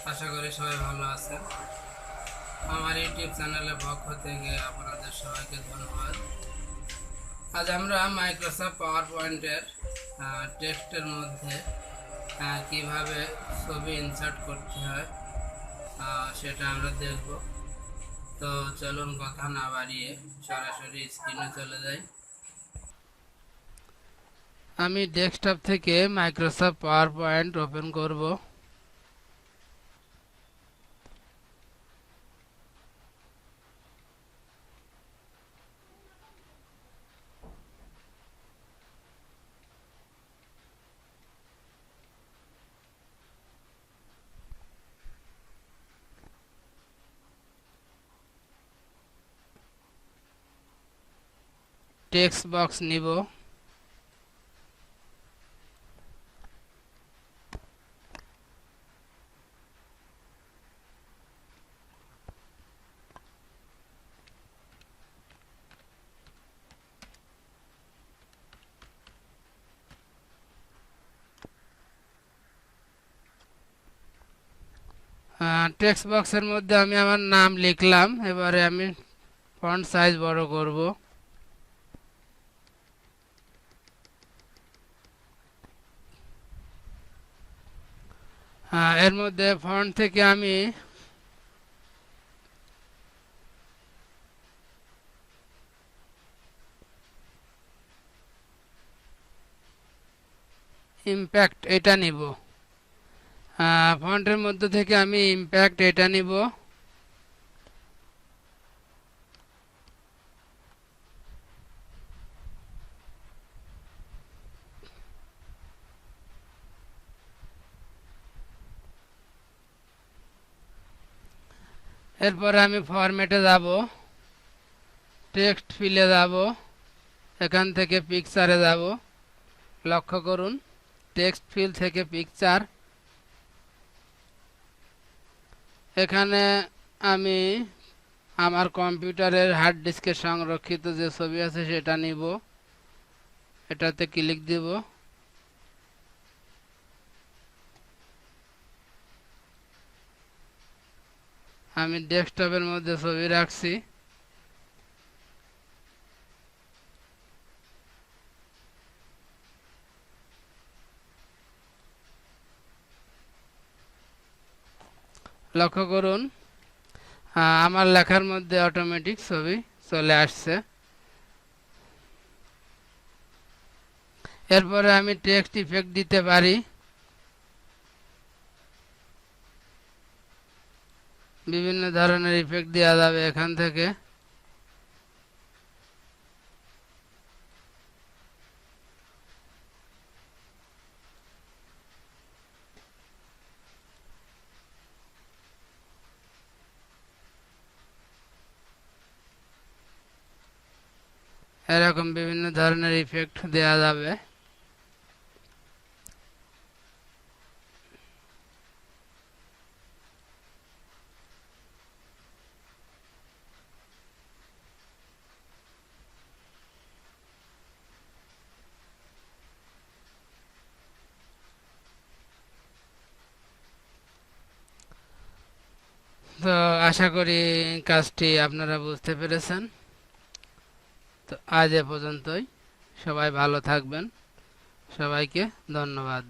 আশা করি সবাই ভালো আছেন। আমার ইউটিউব চ্যানেলের পক্ষ থেকে আপনাদের সবাইকে ধন্যবাদ। আজ আমরা মাইক্রোসফট পাওয়ার পয়েন্টের টেক্সটের মধ্যে কিভাবে ছবি ইনসার্ট করতে হয় সেটা আমরা দেখব। তো চলুন কথা না বাড়িয়ে সরাসরি স্ক্রিনে চলে যাই। আমি ডেস্কটপ থেকে মাইক্রোসফট পাওয়ার পয়েন্ট ওপেন করব। টেক্সট বক্স নিব। টেক্সট বক্সের মধ্যে আমি আমার নাম লিখলাম। এবারে আমি ফন্ট সাইজ বড় করব। এর মধ্যে ফন্ট থেকে আমি ইমপ্যাক্ট এটা নিব। ফন্টের মধ্যে থেকে আমি ইমপ্যাক্ট এটা নিব। এরপরে আমি ফরম্যাটে যাব, টেক্সট ফিলে যাব, এখান থেকে পিকচারে যাব। লক্ষ্য করুন টেক্সট ফিল থেকে পিকচার। এখানে আমি আমার কম্পিউটারের হার্ড ডিস্কে সংরক্ষিত যে ছবি আছে সেটা নিব। এটাতে ক্লিক দেব। আমি ডেস্কটপের মধ্যে ছবি রাখছি। লক্ষ্য করুন আমার লেখার মধ্যে অটোমেটিক ছবি চলে আসছে। এরপরে আমি টেক্সট ইফেক্ট দিতে পারি। বিভিন্ন ধরনের ইফেক্ট দেওয়া যাবে এখান থেকে। এরকম বিভিন্ন ধরনের ইফেক্ট দেওয়া যাবে। তো আশা করি কাজটি আপনারা বুঝতে পেরেছেন। তো আজ এ পর্যন্তই। সবাই ভালো থাকবেন। সবাইকে ধন্যবাদ।